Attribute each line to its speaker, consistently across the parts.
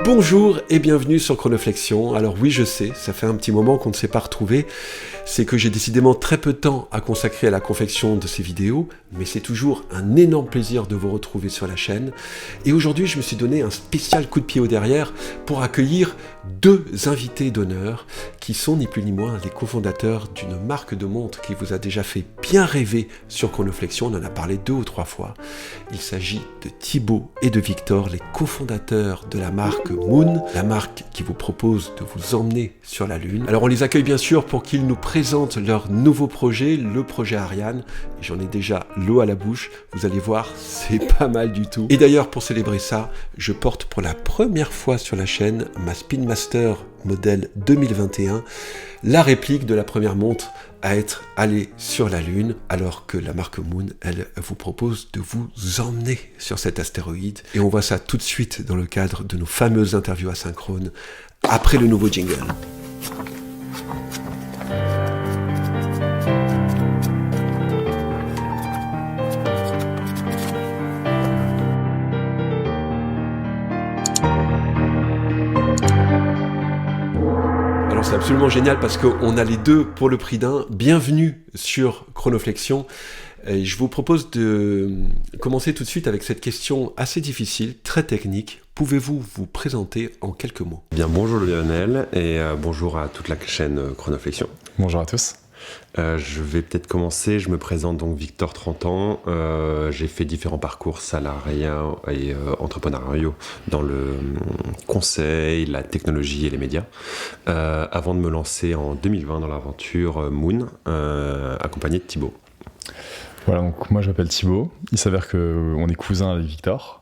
Speaker 1: Bonjour et bienvenue sur Chronoflexion. Alors oui, je sais, ça fait un petit moment qu'on ne s'est pas retrouvés. C'est que j'ai décidément très peu de temps à consacrer à la confection de ces vidéos, mais c'est toujours un énorme plaisir de vous retrouver sur la chaîne. Et aujourd'hui, je me suis donné un spécial coup de pied au derrière pour accueillir deux invités d'honneur qui sont ni plus ni moins les cofondateurs d'une marque de montres qui vous a déjà fait bien rêver sur Chronoflexion. On en a parlé 2 ou 3 fois. Il s'agit de Thibaut et de Victor, les cofondateurs de la marque Moon, la marque qui vous propose de vous emmener sur la Lune. Alors on les accueille bien sûr pour qu'ils nous présentent leur nouveau projet, le projet Ariane. Et j'en ai déjà l'eau à la bouche, vous allez voir, c'est pas mal du tout. Et d'ailleurs pour célébrer ça, je porte pour la première fois sur la chaîne ma Spin Master modèle 2021, la réplique de la première montre à être allée sur la Lune, alors que la marque Moon, elle, vous propose de vous emmener sur cet astéroïde. Et on voit ça tout de suite dans le cadre de nos fameuses interviews asynchrones, après le nouveau jingle. C'est absolument génial parce qu'on a les deux pour le prix d'un. Bienvenue sur Chronoflexion. Et je vous propose de commencer tout de suite avec cette question assez difficile, très technique. Pouvez-vous vous présenter en quelques mots ?
Speaker 2: Bien, bonjour Lionel et bonjour à toute la chaîne Chronoflexion.
Speaker 3: Bonjour à tous.
Speaker 2: Je vais peut-être commencer, je me présente donc Victor, 30 ans, j'ai fait différents parcours salariés et entrepreneuriaux dans le conseil, la technologie et les médias, avant de me lancer en 2020 dans l'aventure Moon, accompagné de Thibaut.
Speaker 3: Voilà, donc moi je m'appelle Thibaut, il s'avère qu'on est cousins avec Victor.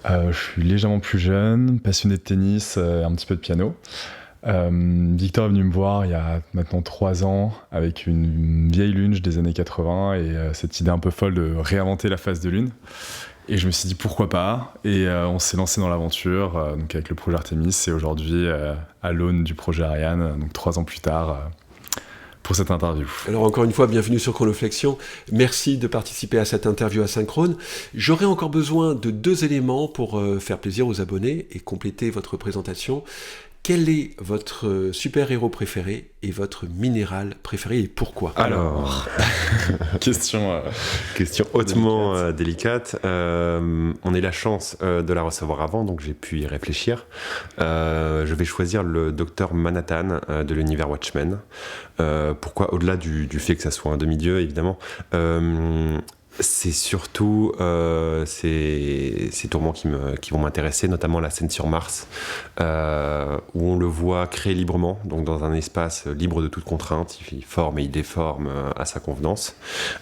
Speaker 3: Je suis légèrement plus jeune, passionné de tennis, un petit peu de piano. Victor est venu me voir il y a maintenant 3 ans avec une vieille lunge des années 80 et cette idée un peu folle de réinventer la phase de lune. Et je me suis dit pourquoi pas, et on s'est lancé dans l'aventure donc avec le projet Artemis, et aujourd'hui à l'aune du projet Ariane, donc 3 ans plus tard, pour cette interview.
Speaker 1: Alors encore une fois, bienvenue sur Chronoflexion. Merci de participer à cette interview asynchrone. J'aurais encore besoin de 2 éléments pour faire plaisir aux abonnés et compléter votre présentation. Quel est votre super-héros préféré et votre minéral préféré et pourquoi ?
Speaker 2: Alors,
Speaker 3: question
Speaker 2: hautement délicate. On a eu la chance de la recevoir avant, donc j'ai pu y réfléchir. Je vais choisir le docteur Manhattan de l'univers Watchmen. Pourquoi ? Au-delà du fait que ça soit un demi-dieu, évidemment. C'est surtout ces tourments qui vont m'intéresser, notamment la scène sur Mars, où on le voit créer librement, donc dans un espace libre de toute contrainte. Il forme et il déforme à sa convenance.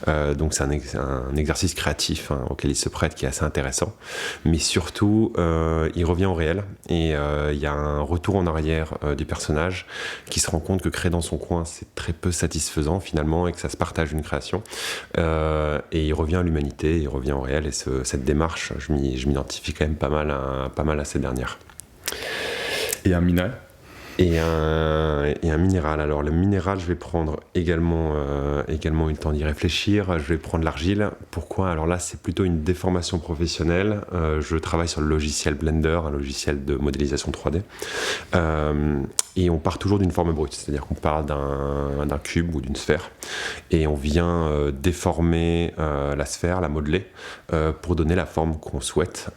Speaker 2: Donc c'est un exercice créatif auquel il se prête, qui est assez intéressant. Mais surtout, il revient au réel, et il y a un retour en arrière du personnage qui se rend compte que créer dans son coin, c'est très peu satisfaisant finalement, et que ça se partage une création. Et il revient à l'humanité, il revient au réel, et cette démarche, je m'identifie quand même pas mal à ces dernières.
Speaker 3: Et un minéral ?
Speaker 2: Et un minéral. Alors le minéral, je vais prendre également eu le temps d'y réfléchir. Je vais prendre l'argile. Pourquoi ? Alors là, c'est plutôt une déformation professionnelle. Je travaille sur le logiciel Blender, un logiciel de modélisation 3D. Et on part toujours d'une forme brute, c'est-à-dire qu'on part d'un cube ou d'une sphère, et on vient déformer la sphère, la modeler, pour donner la forme qu'on souhaite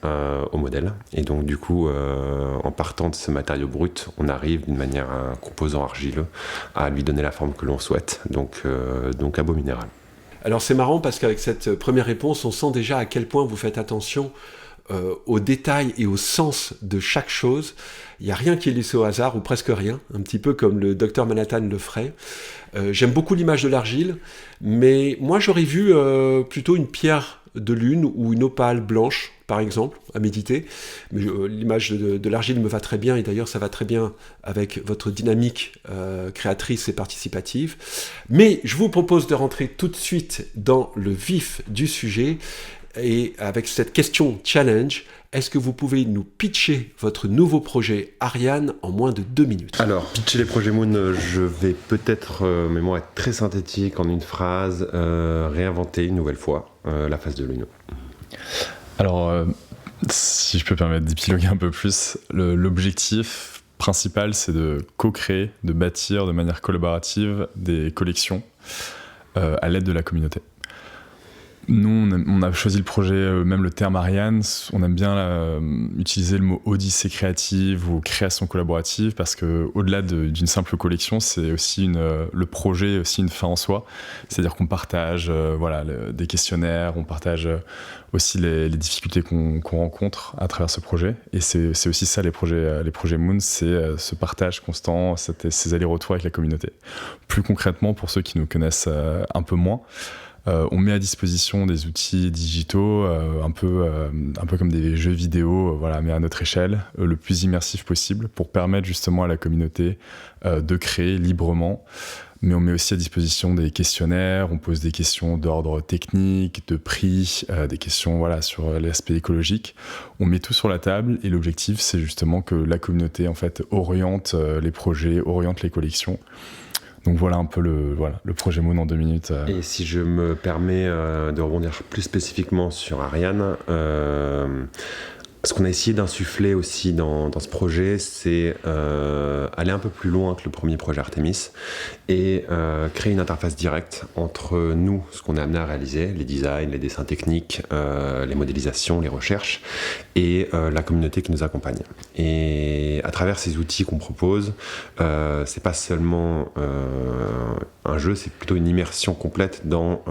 Speaker 2: au modèle. Et donc du coup, en partant de ce matériau brut, on arrive d'une manière, un composant argileux, à lui donner la forme que l'on souhaite, donc un beau minéral.
Speaker 1: Alors c'est marrant parce qu'avec cette première réponse, on sent déjà à quel point vous faites attention aux détails et au sens de chaque chose. Il n'y a rien qui est laissé au hasard, ou presque rien, un petit peu comme le docteur Manhattan le ferait. J'aime beaucoup l'image de l'argile, mais moi j'aurais vu plutôt une pierre de lune ou une opale blanche, par exemple, à méditer. Mais l'image de l'argile me va très bien, et d'ailleurs ça va très bien avec votre dynamique créatrice et participative. Mais je vous propose de rentrer tout de suite dans le vif du sujet, et avec cette question challenge, est-ce que vous pouvez nous pitcher votre nouveau projet Ariane en moins de 2 minutes ?
Speaker 2: Alors, pitcher les projets Moon, je vais peut-être, mais moi, être très synthétique en une phrase, réinventer une nouvelle fois la phase de Lune.
Speaker 3: Alors, Si je peux me permettre d'épiloguer un peu plus, l'objectif principal, c'est de co-créer, de bâtir de manière collaborative des collections à l'aide de la communauté. Nous, on a choisi le projet, même le terme Ariane, on aime bien utiliser le mot odyssée créative ou création collaborative parce qu'au-delà d'une simple collection, c'est aussi le projet est aussi une fin en soi. C'est-à-dire qu'on partage des questionnaires, on partage aussi les difficultés qu'on rencontre à travers ce projet. Et c'est aussi ça les projets Moon, c'est ce partage constant, ces allers-retours avec la communauté. Plus concrètement, pour ceux qui nous connaissent un peu moins, on met à disposition des outils digitaux, un peu comme des jeux vidéo, mais à notre échelle, le plus immersif possible pour permettre justement à la communauté de créer librement. Mais on met aussi à disposition des questionnaires, on pose des questions d'ordre technique, de prix, des questions sur l'aspect écologique. On met tout sur la table et l'objectif, c'est justement que la communauté en fait, oriente les projets, oriente les collections. Donc voilà un peu le projet Moon en 2 minutes.
Speaker 2: Et si je me permets de rebondir plus spécifiquement sur Ariane, ce qu'on a essayé d'insuffler aussi dans ce projet, c'est aller un peu plus loin que le premier projet Artemis et créer une interface directe entre nous, ce qu'on est amené à réaliser, les designs, les dessins techniques, les modélisations, les recherches, et la communauté qui nous accompagne. Et à travers ces outils qu'on propose, c'est pas seulement un jeu, c'est plutôt une immersion complète dans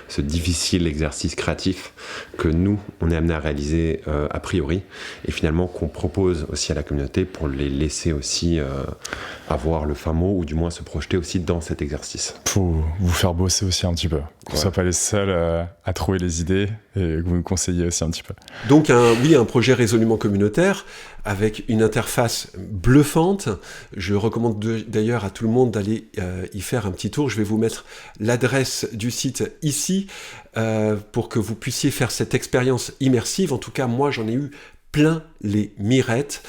Speaker 2: ce difficile exercice créatif que nous, on est amené à réaliser a priori, et finalement qu'on propose aussi à la communauté pour les laisser aussi avoir le fin mot, ou du moins se projeter aussi dans cet exercice.
Speaker 3: Faut vous faire bosser aussi un petit peu, qu'on ne soit pas les seuls à trouver les idées, et que vous nous conseillez aussi un petit peu.
Speaker 1: Donc un projet résolument communautaire, avec une interface bluffante. Je recommande d'ailleurs à tout le monde d'aller y faire un petit tour. Je vais vous mettre l'adresse du site ici, pour que vous puissiez faire cette expérience immersive. En tout cas, moi, j'en ai eu plein les mirettes.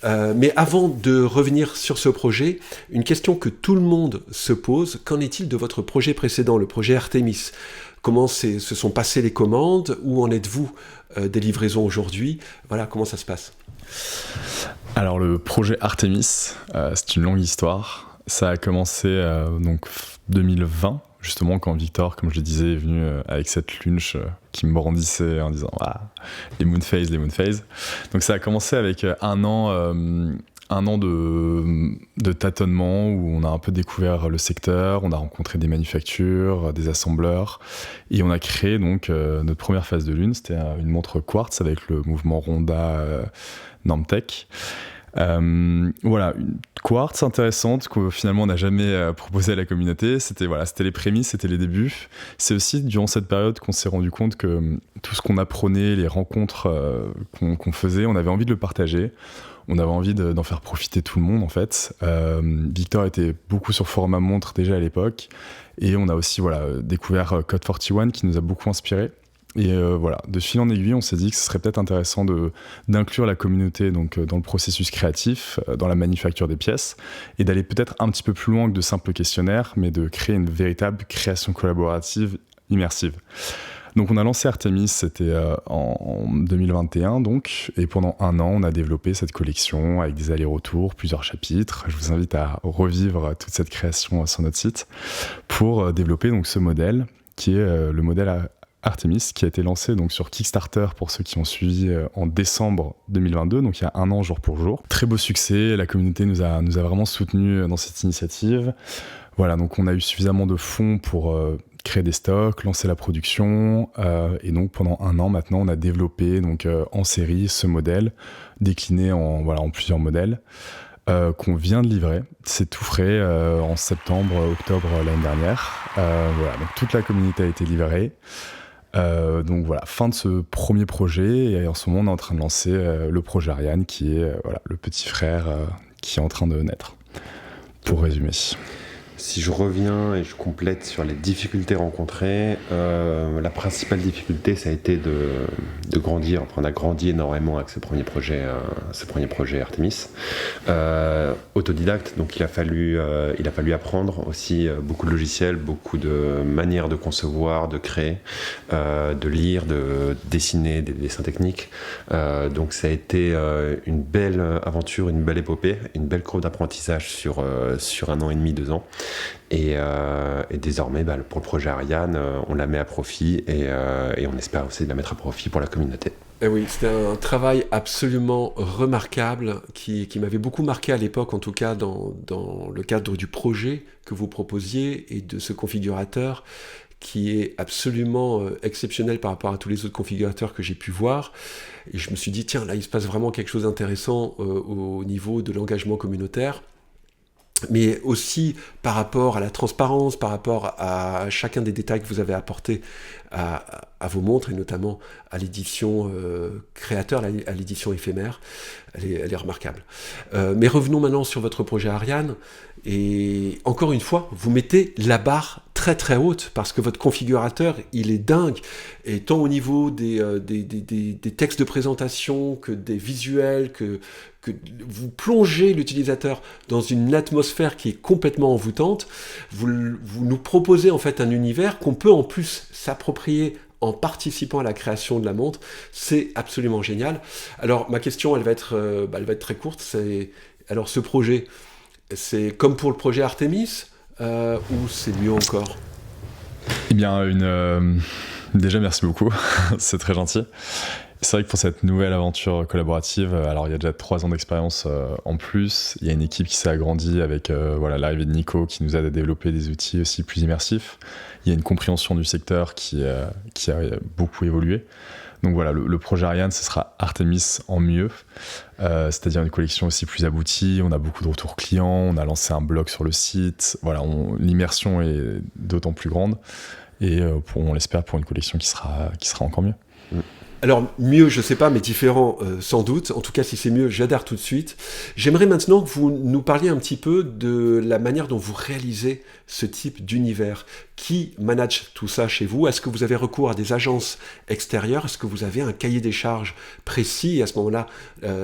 Speaker 1: Mais avant de revenir sur ce projet, une question que tout le monde se pose: qu'en est-il de votre projet précédent, le projet Artemis ? Comment se sont passées les commandes ? Où en êtes-vous des livraisons aujourd'hui ? Voilà, comment ça se passe ?
Speaker 3: Alors le projet Artemis, c'est une longue histoire. Ça a commencé donc 2020, justement quand Victor, comme je le disais, est venu avec cette lunch qui me brandissait en disant les Moonphase. Donc ça a commencé avec un an de tâtonnement où on a un peu découvert le secteur, on a rencontré des manufactures, des assembleurs, et on a créé donc notre première phase de lune. C'était une montre quartz avec le mouvement Ronda Normtech. Une quartz intéressante que finalement on n'a jamais proposé à la communauté. C'était les prémices, c'était les débuts. C'est aussi durant cette période qu'on s'est rendu compte que tout ce qu'on apprenait, les rencontres qu'on faisait, on avait envie de le partager. On avait envie d'en faire profiter tout le monde en fait. Victor était beaucoup sur format montre déjà à l'époque, et on a aussi découvert Code 41 qui nous a beaucoup inspiré. Et de fil en aiguille, on s'est dit que ce serait peut-être intéressant d'inclure la communauté donc, dans le processus créatif, dans la manufacture des pièces, et d'aller peut-être un petit peu plus loin que de simples questionnaires, mais de créer une véritable création collaborative immersive. Donc on a lancé Artemis, c'était en 2021 donc, et pendant 1 an on a développé cette collection avec des allers-retours, plusieurs chapitres. Je vous invite à revivre toute cette création sur notre site pour développer donc ce modèle qui est le modèle Artemis, qui a été lancé donc sur Kickstarter pour ceux qui ont suivi en décembre 2022, donc il y a 1 an jour pour jour. Très beau succès, la communauté nous a vraiment soutenus dans cette initiative. Donc on a eu suffisamment de fonds pour créer des stocks, lancer la production, et donc pendant 1 an maintenant on a développé donc en série ce modèle, décliné en plusieurs modèles. Qu'on vient de livrer, c'est tout frais en octobre l'année dernière. Donc toute la communauté a été livrée. Donc fin de ce premier projet, et en ce moment on est en train de lancer le projet Ariane qui est le petit frère qui est en train de naître, pour résumer.
Speaker 2: Si je reviens et je complète sur les difficultés rencontrées, la principale difficulté, ça a été de grandir. Enfin, on a grandi énormément avec ce premier projet Artemis. Autodidacte, donc il a fallu apprendre aussi beaucoup de logiciels, beaucoup de manières de concevoir, de créer, de lire, de dessiner des dessins techniques. Donc ça a été une belle aventure, une belle épopée, une belle courbe d'apprentissage sur 1 an et demi, 2 ans. Et désormais, pour le projet Ariane, on la met à profit et on espère aussi la mettre à profit pour la communauté.
Speaker 1: Et oui, c'était un travail absolument remarquable qui m'avait beaucoup marqué à l'époque, en tout cas dans le cadre du projet que vous proposiez et de ce configurateur qui est absolument exceptionnel par rapport à tous les autres configurateurs que j'ai pu voir. Et je me suis dit, tiens, là, il se passe vraiment quelque chose d'intéressant au niveau de l'engagement communautaire, mais aussi par rapport à la transparence, par rapport à chacun des détails que vous avez apportés à vos montres, et notamment à l'édition créateur, à l'édition éphémère. Elle est remarquable. Mais revenons maintenant sur votre projet Ariane, et encore une fois, vous mettez la barre très très haute, parce que votre configurateur, il est dingue, et tant au niveau des textes de présentation, que des visuels, que vous plongez l'utilisateur dans une atmosphère qui est complètement envoûtante. Vous nous proposez en fait un univers qu'on peut en plus s'approprier en participant à la création de la montre. C'est absolument génial. Alors ma question, elle va être très courte. Alors ce projet, c'est comme pour le projet Artemis ou c'est mieux encore ?
Speaker 3: Eh bien, déjà merci beaucoup, c'est très gentil. C'est vrai que pour cette nouvelle aventure collaborative, alors il y a déjà 3 ans d'expérience en plus. Il y a une équipe qui s'est agrandie avec l'arrivée de Nico qui nous aide à développer des outils aussi plus immersifs. Il y a une compréhension du secteur qui a beaucoup évolué. Donc voilà, le projet Ariane, ce sera Artemis en mieux, c'est-à-dire une collection aussi plus aboutie. On a beaucoup de retours clients, on a lancé un blog sur le site. Voilà, l'immersion est d'autant plus grande et on l'espère pour une collection qui sera encore mieux.
Speaker 1: Alors mieux, je sais pas, mais différent sans doute. En tout cas, si c'est mieux, j'adhère tout de suite. J'aimerais maintenant que vous nous parliez un petit peu de la manière dont vous réalisez ce type d'univers. Qui manage tout ça chez vous ? Est-ce que vous avez recours à des agences extérieures ? Est-ce que vous avez un cahier des charges précis ? Et à ce moment-là,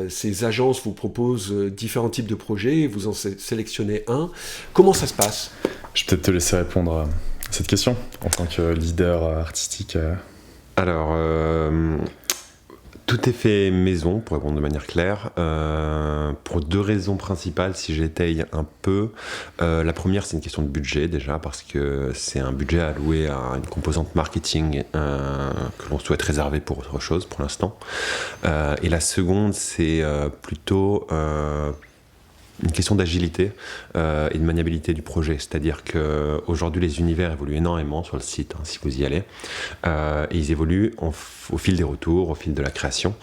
Speaker 1: ces agences vous proposent différents types de projets, vous en sélectionnez un. Comment ça se passe ?
Speaker 3: Je vais peut-être te laisser répondre à cette question en tant que leader artistique.
Speaker 2: Alors, tout est fait maison, pour répondre de manière claire, pour 2 raisons principales, si j'étaye un peu. La première, c'est une question de budget, déjà, parce que c'est un budget alloué à une composante marketing que l'on souhaite réserver pour autre chose, pour l'instant. Et la seconde, c'est plutôt une question d'agilité et de maniabilité du projet. C'est-à-dire qu'aujourd'hui, les univers évoluent énormément sur le site, si vous y allez. Et ils évoluent au fil des retours, au fil de la création.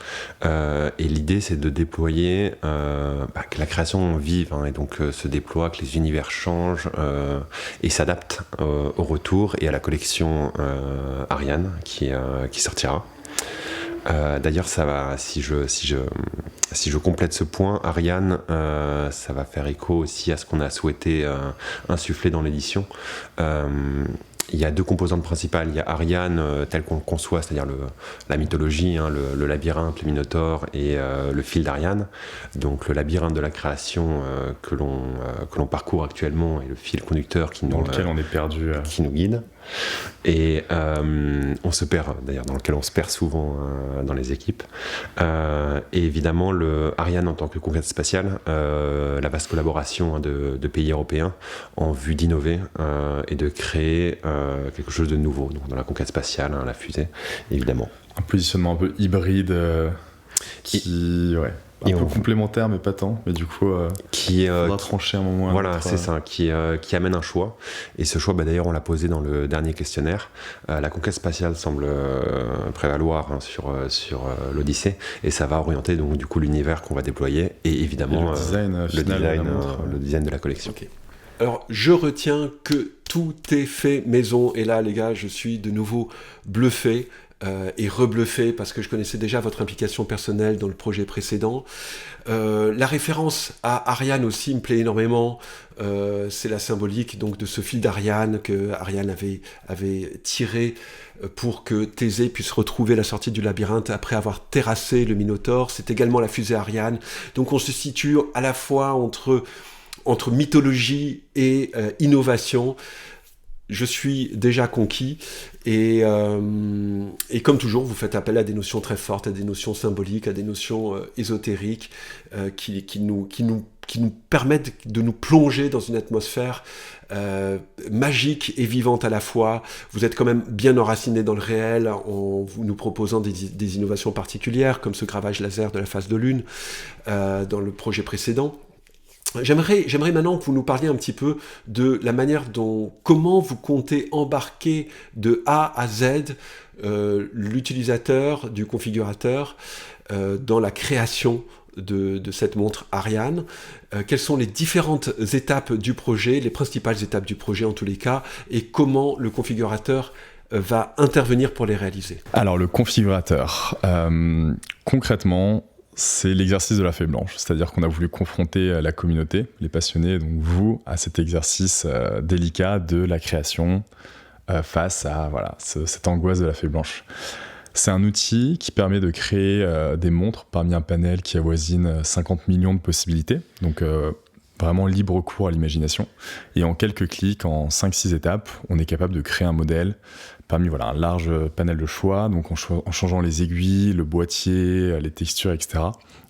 Speaker 2: Et l'idée, c'est de déployer, que la création vive, et donc se déploie, que les univers changent et s'adaptent au retour et à la collection Ariane qui sortira. D'ailleurs, ça va, si je complète ce point, Ariane, ça va faire écho aussi à ce qu'on a souhaité insuffler dans l'édition. Il y a 2 composantes principales. Il y a Ariane telle qu'on le conçoit, c'est-à-dire la mythologie, le labyrinthe, le Minotaure et le fil d'Ariane. Donc le labyrinthe de la création que l'on parcourt actuellement et le fil conducteur
Speaker 3: dans lequel on est perdu,
Speaker 2: qui nous guide. Et on se perd, d'ailleurs, dans lequel on se perd souvent dans les équipes. Et évidemment, le Ariane en tant que conquête spatiale, la vaste collaboration de pays européens en vue d'innover et de créer quelque chose de nouveau, donc dans la conquête spatiale, la fusée, évidemment.
Speaker 3: Un positionnement un peu hybride un peu complémentaire, mais pas tant. Mais du coup, qui faudra trancher un moment.
Speaker 2: Voilà, c'est ça, qui amène un choix. Et ce choix, d'ailleurs, on l'a posé dans le dernier questionnaire. La conquête spatiale semble prévaloir sur l'Odyssée, et ça va orienter donc du coup l'univers qu'on va déployer, et évidemment le design de la collection.
Speaker 1: Okay. Alors, je retiens que tout est fait maison, et là, les gars, je suis de nouveau bluffé. et rebluffé parce que je connaissais déjà votre implication personnelle dans le projet précédent. La référence à Ariane aussi me plaît énormément. C'est la symbolique donc de ce fil d'Ariane que Ariane avait tiré pour que Thésée puisse retrouver la sortie du labyrinthe après avoir terrassé le Minotaure. C'est également la fusée Ariane. Donc on se situe à la fois entre mythologie et innovation. Je suis déjà conquis et comme toujours, vous faites appel à des notions très fortes, à des notions symboliques, à des notions ésotériques qui nous permettent de nous plonger dans une atmosphère magique et vivante à la fois. Vous êtes quand même bien enraciné dans le réel en nous proposant des innovations particulières comme ce gravage laser de la face de lune dans le projet précédent. J'aimerais maintenant que vous nous parliez un petit peu de la manière comment vous comptez embarquer de A à Z l'utilisateur du configurateur dans la création de cette montre Ariane. Quelles sont les différentes étapes du projet, les principales étapes du projet en tous les cas, et comment le configurateur va intervenir pour les réaliser?
Speaker 3: Alors le configurateur, concrètement, c'est l'exercice de la feuille blanche, c'est-à-dire qu'on a voulu confronter la communauté, les passionnés, donc vous, à cet exercice délicat de la création face à cette angoisse de la feuille blanche. C'est un outil qui permet de créer des montres parmi un panel qui avoisine 50 millions de possibilités, donc vraiment libre cours à l'imagination. Et en quelques clics, en 5-6 étapes, on est capable de créer un modèle parmi un large panel de choix, donc en changeant les aiguilles, le boîtier, les textures, etc.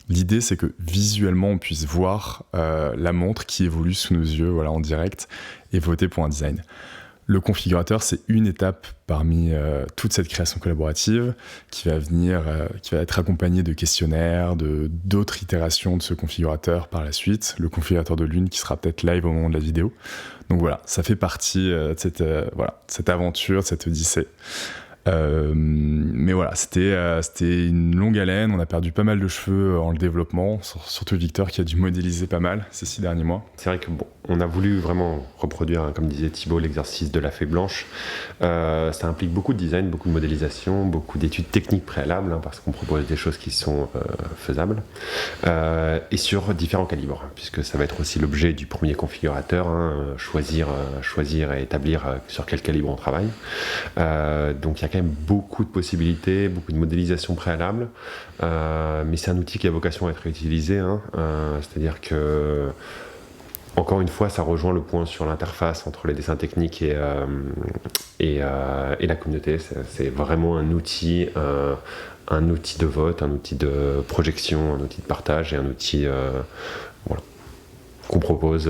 Speaker 3: L'idée, c'est que visuellement, on puisse voir la montre qui évolue sous nos yeux en direct et voter pour un design. Le configurateur, c'est une étape parmi toute cette création collaborative qui va être accompagnée de questionnaires, d'autres itérations de ce configurateur par la suite. Le configurateur de lune qui sera peut-être live au moment de la vidéo. Donc voilà, ça fait partie de cette aventure, de cette odyssée. Mais voilà, c'était une longue haleine. On a perdu pas mal de cheveux en le développement, surtout Victor qui a dû modéliser pas mal ces 6 derniers mois.
Speaker 2: C'est vrai que on a voulu vraiment reproduire, comme disait Thibaut, l'exercice de la feuille blanche. Ça implique beaucoup de design, beaucoup de modélisation, beaucoup d'études techniques préalables, parce qu'on propose des choses qui sont faisables, et sur différents calibres, puisque ça va être aussi l'objet du premier configurateur, choisir et établir sur quel calibre on travaille. Donc il y a quand même beaucoup de possibilités, beaucoup de modélisation préalable, mais c'est un outil qui a vocation à être utilisé, c'est-à-dire que encore une fois, ça rejoint le point sur l'interface entre les dessins techniques et la communauté. C'est vraiment un outil de vote, un outil de projection, un outil de partage et un outil qu'on propose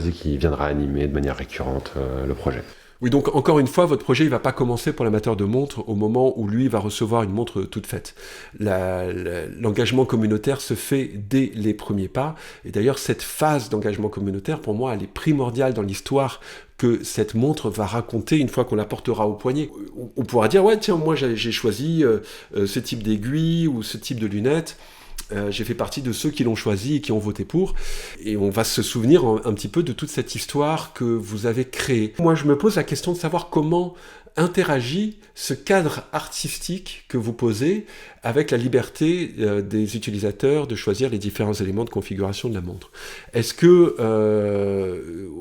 Speaker 2: et qui viendra animer de manière récurrente le projet.
Speaker 1: Oui, donc encore une fois, votre projet ne va pas commencer pour l'amateur de montres au moment où lui va recevoir une montre toute faite. L'engagement communautaire se fait dès les premiers pas. Et d'ailleurs, cette phase d'engagement communautaire, pour moi, elle est primordiale dans l'histoire que cette montre va raconter une fois qu'on la portera au poignet. On pourra dire, ouais, tiens, moi j'ai choisi ce type d'aiguille ou ce type de lunettes. J'ai fait partie de ceux qui l'ont choisi et qui ont voté pour. Et on va se souvenir un petit peu de toute cette histoire que vous avez créée. Moi, je me pose la question de savoir comment interagit ce cadre artistique que vous posez avec la liberté des utilisateurs de choisir les différents éléments de configuration de la montre. Est-ce que,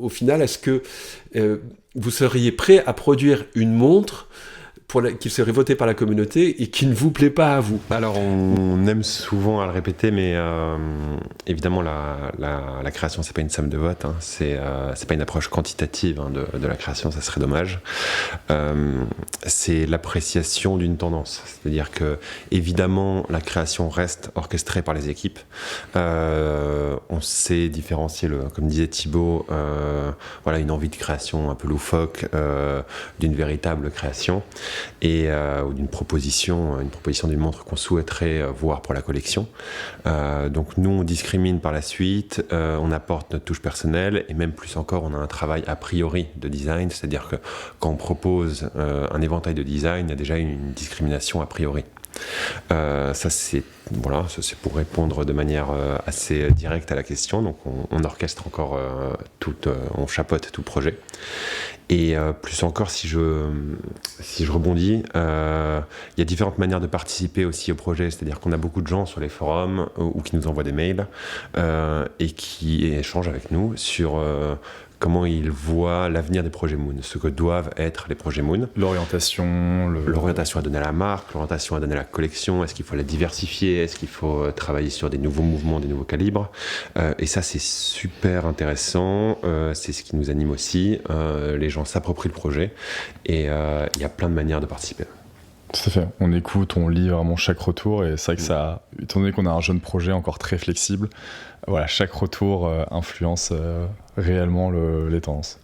Speaker 1: au final, vous seriez prêt à produire une montre qui serait voté par la communauté et qui ne vous plaît pas à vous?
Speaker 2: Alors on aime souvent à le répéter, mais évidemment la création c'est pas une somme de votes, c'est pas une approche quantitative de la création, ça serait dommage. C'est l'appréciation d'une tendance, c'est-à-dire que évidemment la création reste orchestrée par les équipes. On sait différencier, comme disait Thibaut, une envie de création un peu loufoque d'une véritable création. Ou d'une proposition d'une montre qu'on souhaiterait voir pour la collection. Donc nous, on discrimine par la suite, on apporte notre touche personnelle, et même plus encore, on a un travail a priori de design, c'est-à-dire que quand on propose un éventail de design, il y a déjà une discrimination a priori. Ça c'est pour répondre de manière assez directe à la question. Donc on orchestre encore on chapeaute tout le projet. Et plus encore, si je rebondis, il y a différentes manières de participer aussi au projet. C'est-à-dire qu'on a beaucoup de gens sur les forums ou qui nous envoient des mails et qui échangent avec nous sur comment ils voient l'avenir des projets Moon, ce que doivent être les projets Moon. L'orientation à donner à la marque, l'orientation à donner à la collection, est-ce qu'il faut la diversifier, est-ce qu'il faut travailler sur des nouveaux mouvements, des nouveaux calibres. Et ça, c'est super intéressant, c'est ce qui nous anime aussi. Les gens s'approprient le projet et il y a plein de manières de participer.
Speaker 3: Tout à fait, on écoute, on lit vraiment chaque retour et c'est vrai que ça, étant donné qu'on a un jeune projet encore très flexible, voilà, chaque retour influence réellement les tendances.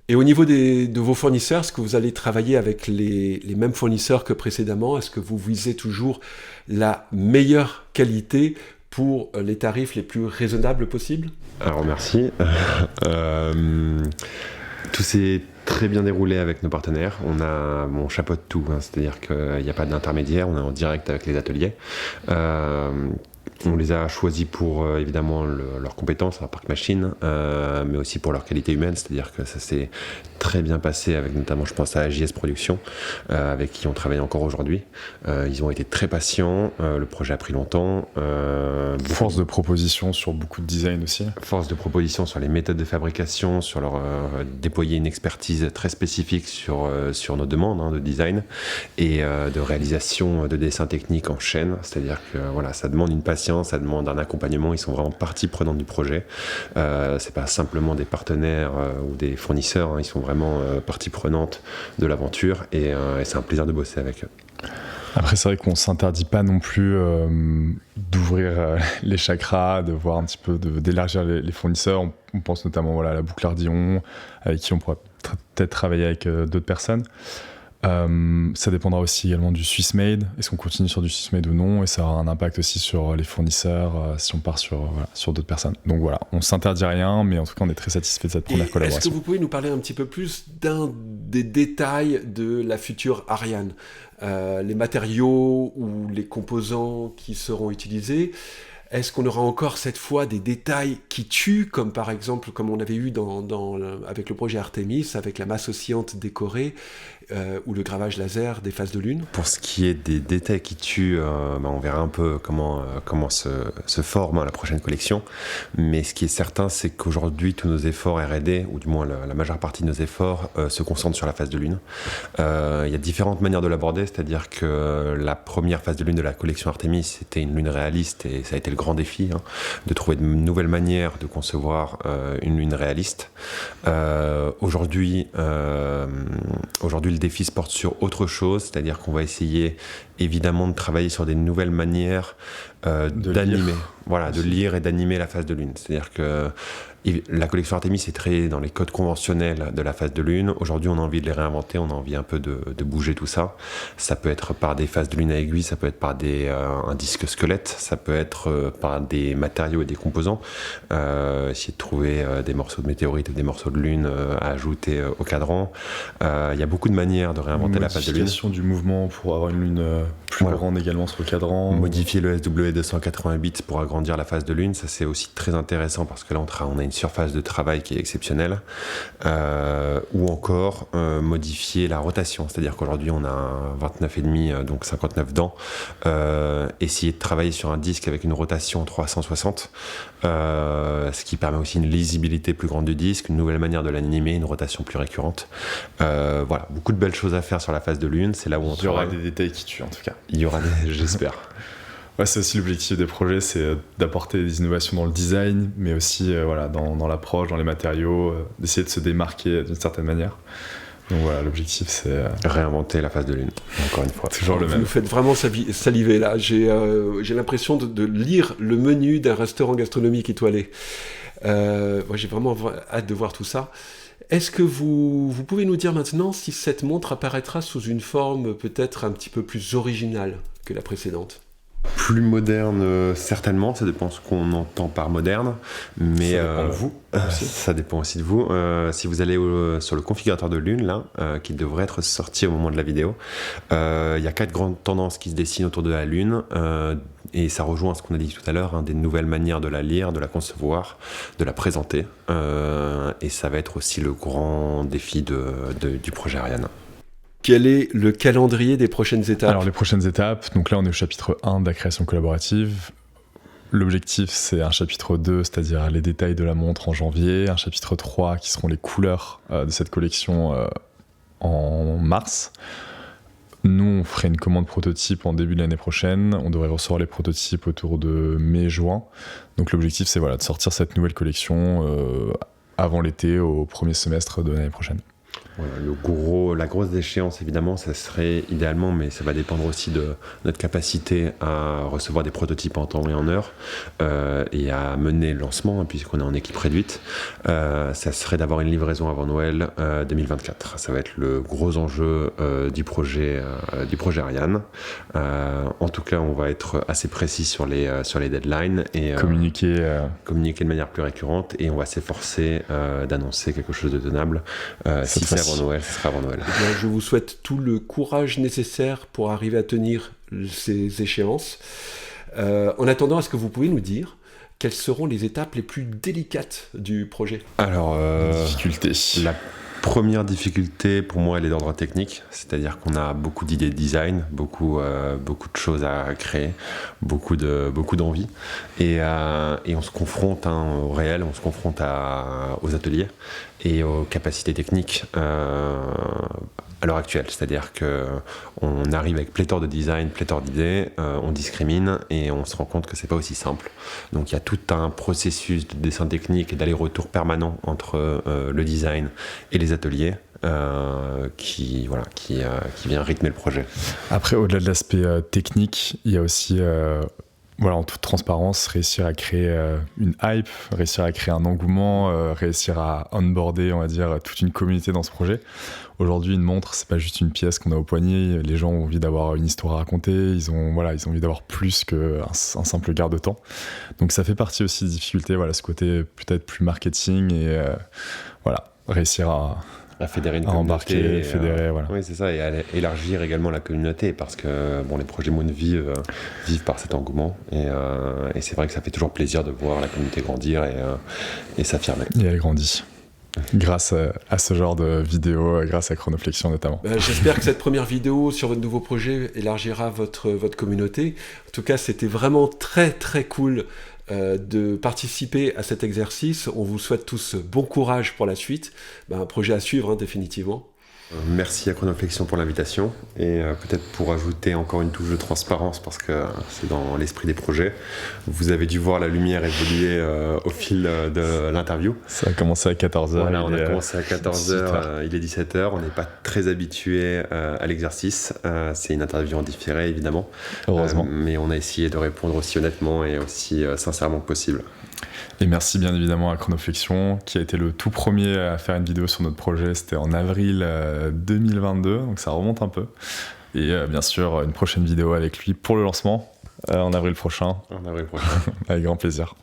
Speaker 1: Et au niveau de vos fournisseurs, est-ce que vous allez travailler avec les mêmes fournisseurs que précédemment ? Est-ce que vous visez toujours la meilleure qualité pour les tarifs les plus raisonnables possibles ?
Speaker 2: Alors merci. Tout s'est très bien déroulé avec nos partenaires. On chapeaute tout, c'est-à-dire qu'il n'y a pas d'intermédiaire, on est en direct avec les ateliers. On les a choisis pour évidemment leurs compétences en Park Machine, mais aussi pour leur qualité humaine, c'est-à-dire que ça s'est très bien passé avec notamment, je pense à JS Production, avec qui on travaille encore aujourd'hui. Ils ont été très patients, le projet a pris longtemps.
Speaker 3: Force de proposition sur beaucoup de design aussi.
Speaker 2: Force de proposition sur les méthodes de fabrication, sur leur déployer une expertise très spécifique sur nos demandes de design et de réalisation de dessins techniques en chaîne, c'est-à-dire que voilà, ça demande une patience, ça demande un accompagnement, ils sont vraiment partie prenante du projet. C'est pas simplement des partenaires ou des fournisseurs, ils sont vraiment partie prenante de l'aventure et c'est un plaisir de bosser avec eux.
Speaker 3: Après, c'est vrai qu'on ne s'interdit pas non plus d'ouvrir les chakras, de voir un petit peu, d'élargir les fournisseurs. On pense notamment à la boucle Ardillon, avec qui on pourrait peut-être travailler avec d'autres personnes. Ça dépendra aussi également du Swiss Made. Est-ce qu'on continue sur du Swiss Made ou non ? Et ça aura un impact aussi sur les fournisseurs si on part sur d'autres personnes. Donc voilà, on ne s'interdit rien, mais en tout cas, on est très satisfait de cette première collaboration.
Speaker 1: Est-ce que vous pouvez nous parler un petit peu plus d'un des détails de la future Ariane ? Les matériaux ou les composants qui seront utilisés ? Est-ce qu'on aura encore cette fois des détails qui tuent, comme par exemple, comme on avait eu avec le projet Artemis, avec la masse oscillante décorée, ou le gravage laser des phases de lune ?
Speaker 2: Pour ce qui est des détails qui tuent, on verra un peu comment se forme la prochaine collection. Mais ce qui est certain, c'est qu'aujourd'hui, tous nos efforts R&D, ou du moins la majeure partie de nos efforts, se concentrent sur la phase de lune. Il y a différentes manières de l'aborder, c'est-à-dire que la première phase de lune de la collection Artemis, c'était une lune réaliste et ça a été le grand défi, de trouver de nouvelles manières de concevoir une lune réaliste. Aujourd'hui, le défi se porte sur autre chose, c'est-à-dire qu'on va essayer évidemment de travailler sur des nouvelles manières d'animer, de lire et d'animer la phase de lune. C'est-à-dire que la collection Artemis est très dans les codes conventionnels de la phase de lune. Aujourd'hui, on a envie de les réinventer, on a envie un peu de bouger tout ça. Ça peut être par des phases de lune à aiguille, ça peut être par un disque squelette, ça peut être par des matériaux et des composants. Essayer de trouver des morceaux de météorites ou des morceaux de lune à ajouter au cadran. Il y a beaucoup de manières de réinventer la phase de lune.
Speaker 3: Modification du mouvement pour avoir une lune plus grande également sur le cadran.
Speaker 2: Modifier le SW 280 bits pour agrandir la phase de lune, ça c'est aussi très intéressant parce que là on a une surface de travail qui est exceptionnelle. Ou encore modifier la rotation, c'est-à-dire qu'aujourd'hui on a un 29,5, donc 59 dents. Essayer de travailler sur un disque avec une rotation 360, ce qui permet aussi une lisibilité plus grande du disque, une nouvelle manière de l'animer, une rotation plus récurrente. Voilà, beaucoup de belles choses à faire sur la phase de lune, c'est là où on travaille.
Speaker 3: Il y aura des détails qui tuent en tout cas.
Speaker 2: Il y aura j'espère.
Speaker 3: Ouais, c'est aussi l'objectif des projets, c'est d'apporter des innovations dans le design, mais aussi dans l'approche, dans les matériaux, d'essayer de se démarquer d'une certaine manière. Donc voilà, l'objectif c'est...
Speaker 2: réinventer la phase de lune, encore une fois.
Speaker 3: Toujours le même.
Speaker 1: Vous nous faites vraiment saliver là. J'ai l'impression de lire le menu d'un restaurant gastronomique étoilé. Moi, j'ai vraiment hâte de voir tout ça. Est-ce que vous pouvez nous dire maintenant si cette montre apparaîtra sous une forme peut-être un petit peu plus originale que la précédente ?
Speaker 2: Plus moderne, certainement, ça dépend ce qu'on entend par moderne, mais
Speaker 1: ça dépend de vous aussi.
Speaker 2: Ça dépend aussi de vous. Si vous allez sur le configurateur de Lune, là, qui devrait être sorti au moment de la vidéo, il y a 4 grandes tendances qui se dessinent autour de la Lune, et ça rejoint ce qu'on a dit tout à l'heure, des nouvelles manières de la lire, de la concevoir, de la présenter, et ça va être aussi le grand défi du projet Ariane.
Speaker 1: Quel est le calendrier des prochaines étapes ?
Speaker 3: Alors les prochaines étapes, donc là on est au chapitre 1 de la création collaborative. L'objectif c'est un chapitre 2, c'est-à-dire les détails de la montre en janvier, un chapitre 3 qui seront les couleurs de cette collection en mars. Nous on ferait une commande prototype en début de l'année prochaine, on devrait recevoir les prototypes autour de mai-juin. Donc l'objectif c'est de sortir cette nouvelle collection avant l'été, au premier semestre de l'année prochaine.
Speaker 2: Voilà, la grosse échéance, évidemment, ça serait idéalement, mais ça va dépendre aussi de notre capacité à recevoir des prototypes en temps et en heure et à mener le lancement, puisqu'on est en équipe réduite. Ça serait d'avoir une livraison avant Noël 2024. Ça va être le gros enjeu du projet Ariane. En tout cas, on va être assez précis sur les deadlines et communiquer de manière plus récurrente, et on va s'efforcer d'annoncer quelque chose de tenable. Si c'est avant Noël, ce sera avant Noël.
Speaker 1: Eh bien, je vous souhaite tout le courage nécessaire pour arriver à tenir ces échéances. En attendant, est-ce que vous pouvez nous dire quelles seront les étapes les plus délicates du projet ?
Speaker 2: Alors,
Speaker 3: difficulté.
Speaker 2: La première difficulté, pour moi, elle est d'ordre technique, c'est-à-dire qu'on a beaucoup d'idées de design, beaucoup de choses à créer, beaucoup d'envie, et on se confronte au réel, on se confronte aux ateliers et aux capacités techniques à l'heure actuelle, c'est-à-dire qu'on arrive avec pléthore de design, pléthore d'idées, on discrimine et on se rend compte que c'est pas aussi simple. Donc il y a tout un processus de dessin technique et d'aller-retour permanent entre le design et les ateliers qui vient rythmer le projet.
Speaker 3: Après, au-delà de l'aspect technique, il y a aussi en toute transparence, réussir à créer une hype, réussir à créer un engouement, réussir à onboarder, on va dire, toute une communauté dans ce projet. Aujourd'hui, une montre, c'est pas juste une pièce qu'on a au poignet. Les gens ont envie d'avoir une histoire à raconter. Ils ont envie d'avoir plus qu'un simple garde-temps. Donc ça fait partie aussi des difficultés, ce côté peut-être plus marketing et réussir à
Speaker 2: fédérer une
Speaker 3: communauté, fédérer,
Speaker 2: Oui, c'est ça, et à élargir également la communauté, parce que les projets Moon vivent par cet engouement, et c'est vrai que ça fait toujours plaisir de voir la communauté grandir et s'affirmer.
Speaker 3: Et elle grandit. Grâce à ce genre de vidéos, grâce à Chronoflexion notamment.
Speaker 1: J'espère que cette première vidéo sur votre nouveau projet élargira votre communauté. En tout cas, c'était vraiment très très cool de participer à cet exercice. On vous souhaite tous bon courage pour la suite. Un projet à suivre, définitivement.
Speaker 2: Merci à Chronoflexion pour l'invitation, et peut-être pour ajouter encore une touche de transparence, parce que c'est dans l'esprit des projets. Vous avez dû voir la lumière évoluer au fil de l'interview.
Speaker 3: Ça a commencé à 14h.
Speaker 2: Voilà, on a commencé à 14h, il est 17h, on n'est pas très habitué à l'exercice. C'est une interview en différé, évidemment.
Speaker 3: Heureusement.
Speaker 2: Mais on a essayé de répondre aussi honnêtement et aussi sincèrement que possible.
Speaker 3: Et merci bien évidemment à Chronoflexion, qui a été le tout premier à faire une vidéo sur notre projet. C'était en avril 2022, donc ça remonte un peu. Et bien sûr, une prochaine vidéo avec lui pour le lancement en avril prochain. Avec grand plaisir.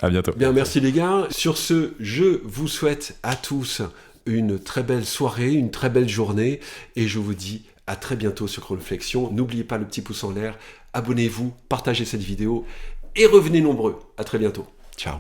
Speaker 3: À bientôt.
Speaker 1: Bien, merci les gars. Sur ce, je vous souhaite à tous une très belle soirée, une très belle journée, et je vous dis à très bientôt sur Chronoflexion. N'oubliez pas le petit pouce en l'air, abonnez-vous, partagez cette vidéo et revenez nombreux. À très bientôt. Ciao.